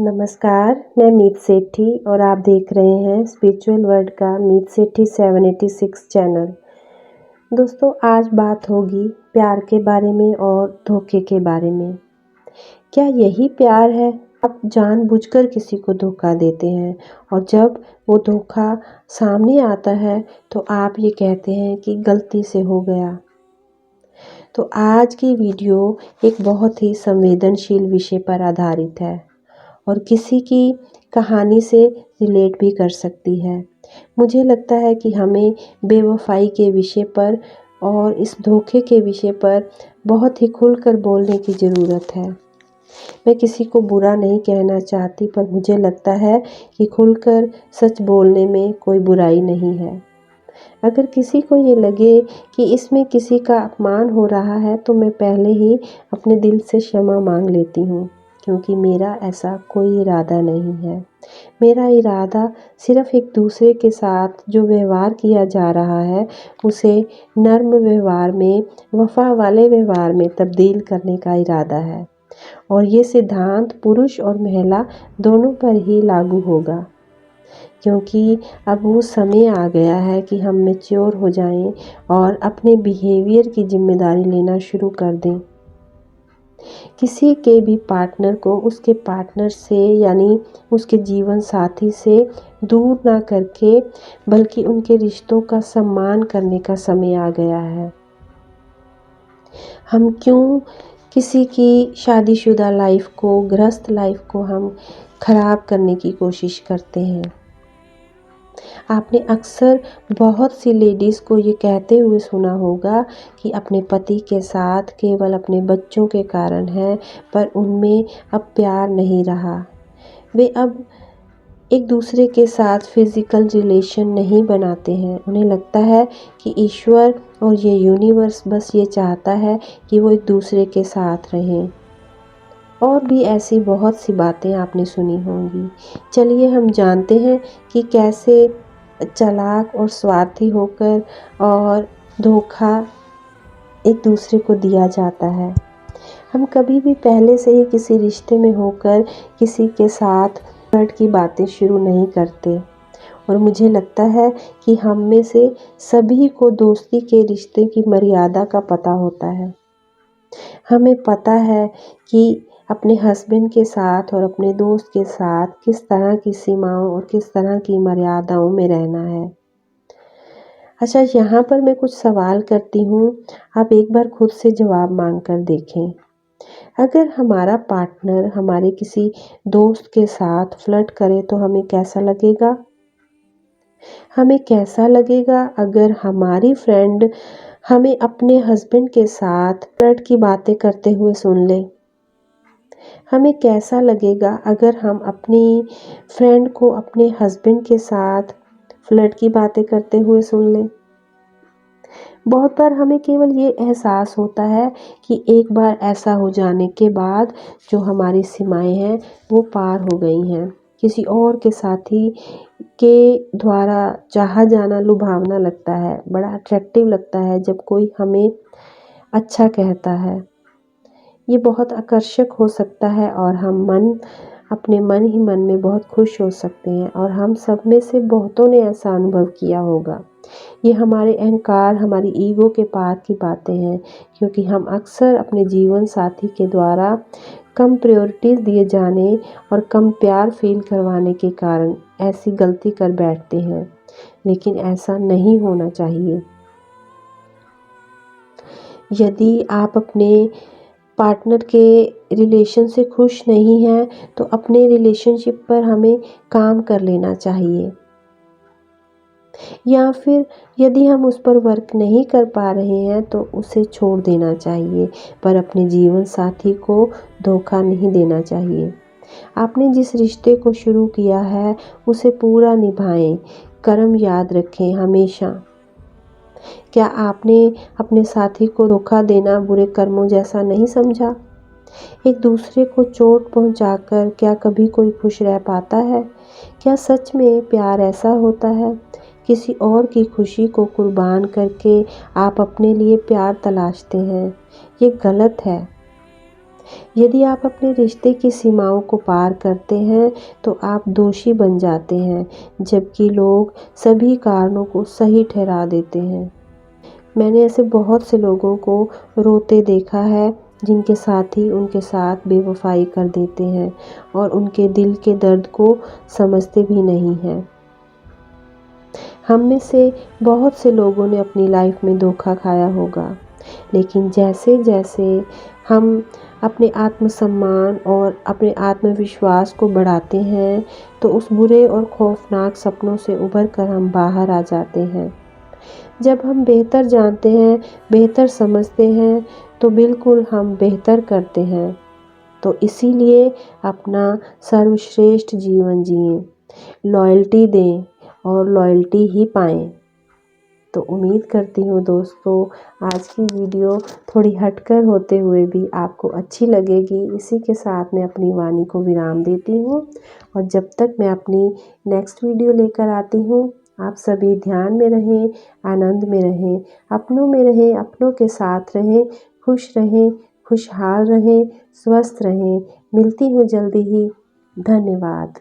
नमस्कार, मैं मीत सेठी और आप देख रहे हैं स्पिरिचुअल वर्ल्ड का मीत सेठी 786 चैनल। दोस्तों, आज बात होगी प्यार के बारे में और धोखे के बारे में। क्या यही प्यार है? आप जानबूझकर किसी को धोखा देते हैं और जब वो धोखा सामने आता है तो आप ये कहते हैं कि गलती से हो गया। तो आज की वीडियो एक बहुत ही संवेदनशील विषय पर आधारित है और किसी की कहानी से रिलेट भी कर सकती है। मुझे लगता है कि हमें बेवफाई के विषय पर और इस धोखे के विषय पर बहुत ही खुलकर बोलने की ज़रूरत है। मैं किसी को बुरा नहीं कहना चाहती, पर मुझे लगता है कि खुलकर सच बोलने में कोई बुराई नहीं है। अगर किसी को ये लगे कि इसमें किसी का अपमान हो रहा है तो मैं पहले ही अपने दिल से क्षमा मांग लेती हूँ, क्योंकि मेरा ऐसा कोई इरादा नहीं है। मेरा इरादा सिर्फ़ एक दूसरे के साथ जो व्यवहार किया जा रहा है उसे नर्म व्यवहार में, वफ़ा वाले व्यवहार में तब्दील करने का इरादा है, और ये सिद्धांत पुरुष और महिला दोनों पर ही लागू होगा, क्योंकि अब वो समय आ गया है कि हम मैच्योर हो जाएं और अपने बिहेवियर की ज़िम्मेदारी लेना शुरू कर दें। किसी के भी पार्टनर को उसके पार्टनर से यानी उसके जीवन साथी से दूर ना करके, बल्कि उनके रिश्तों का सम्मान करने का समय आ गया है। हम क्यों किसी की शादीशुदा लाइफ को, गृहस्थ लाइफ को हम ख़राब करने की कोशिश करते हैं। आपने अक्सर बहुत सी लेडीज़ को ये कहते हुए सुना होगा कि अपने पति के साथ केवल अपने बच्चों के कारण है, पर उनमें अब प्यार नहीं रहा। वे अब एक दूसरे के साथ फिज़िकल रिलेशन नहीं बनाते हैं। उन्हें लगता है कि ईश्वर और ये यूनिवर्स बस ये चाहता है कि वो एक दूसरे के साथ रहें। और भी ऐसी बहुत सी बातें आपने सुनी होंगी। चलिए हम जानते हैं कि कैसे चालाक और स्वार्थी होकर और धोखा एक दूसरे को दिया जाता है। हम कभी भी पहले से ही किसी रिश्ते में होकर किसी के साथ फ्लर्ट की बातें शुरू नहीं करते, और मुझे लगता है कि हम में से सभी को दोस्ती के रिश्ते की मर्यादा का पता होता है। हमें पता है कि अपने हस्बैंड के साथ और अपने दोस्त के साथ किस तरह की सीमाओं और किस तरह की मर्यादाओं में रहना है। अच्छा, यहाँ पर मैं कुछ सवाल करती हूँ, आप एक बार खुद से जवाब मांग कर देखें। अगर हमारा पार्टनर हमारे किसी दोस्त के साथ फ्लर्ट करे तो हमें कैसा लगेगा? हमें कैसा लगेगा अगर हमारी फ्रेंड हमें अपने हस्बैंड के साथ फ्लर्ट की बातें करते हुए सुन ले? हमें कैसा लगेगा अगर हम अपनी फ्रेंड को अपने हस्बैंड के साथ फ्लर्ट की बातें करते हुए सुन लें? बहुत बार हमें केवल ये एहसास होता है कि एक बार ऐसा हो जाने के बाद जो हमारी सीमाएं हैं वो पार हो गई हैं। किसी और के साथी के द्वारा चाहा जाना लुभावना लगता है, बड़ा अट्रैक्टिव लगता है जब कोई हमें अच्छा कहता है। ये बहुत आकर्षक हो सकता है और हम अपने मन ही मन में बहुत खुश हो सकते हैं, और हम सब में से बहुतों ने ऐसा अनुभव किया होगा। ये हमारे अहंकार, हमारी ईगो के पार की बातें हैं, क्योंकि हम अक्सर अपने जीवन साथी के द्वारा कम प्रायोरिटीज़ दिए जाने और कम प्यार फील करवाने के कारण ऐसी गलती कर बैठते हैं, लेकिन ऐसा नहीं होना चाहिए। यदि आप अपने पार्टनर के रिलेशन से खुश नहीं हैं तो अपने रिलेशनशिप पर हमें काम कर लेना चाहिए, या फिर यदि हम उस पर वर्क नहीं कर पा रहे हैं तो उसे छोड़ देना चाहिए, पर अपने जीवन साथी को धोखा नहीं देना चाहिए। आपने जिस रिश्ते को शुरू किया है उसे पूरा निभाएं, कर्म याद रखें हमेशा। क्या आपने अपने साथी को धोखा देना बुरे कर्मों जैसा नहीं समझा? एक दूसरे को चोट पहुंचाकर क्या कभी कोई खुश रह पाता है? क्या सच में प्यार ऐसा होता है? किसी और की खुशी को कुर्बान करके आप अपने लिए प्यार तलाशते हैं। ये गलत है। यदि आप अपने रिश्ते की सीमाओं को पार करते हैं तो आप दोषी बन जाते हैं, जबकि लोग सभी कारणों को सही ठहरा देते हैं। मैंने ऐसे बहुत से लोगों को रोते देखा है जिनके साथी उनके साथ बेवफाई कर देते हैं और उनके दिल के दर्द को समझते भी नहीं हैं। हम में से बहुत से लोगों ने अपनी लाइफ में धोखा खाया होगा, लेकिन जैसे जैसे हम अपने आत्मसम्मान और अपने आत्मविश्वास को बढ़ाते हैं तो उस बुरे और खौफनाक सपनों से उभर कर हम बाहर आ जाते हैं। जब हम बेहतर जानते हैं, बेहतर समझते हैं तो बिल्कुल हम बेहतर करते हैं। तो इसीलिए अपना सर्वश्रेष्ठ जीवन जिएं, लॉयल्टी दें और लॉयल्टी ही पाएं। तो उम्मीद करती हूँ दोस्तों आज की वीडियो थोड़ी हटकर होते हुए भी आपको अच्छी लगेगी। इसी के साथ मैं अपनी वाणी को विराम देती हूँ और जब तक मैं अपनी नेक्स्ट वीडियो लेकर आती हूँ, आप सभी ध्यान में रहें, आनंद में रहें, अपनों में रहें, अपनों के साथ रहें, खुश रहें, खुशहाल रहें, स्वस्थ रहें। मिलती हूँ जल्दी ही। धन्यवाद।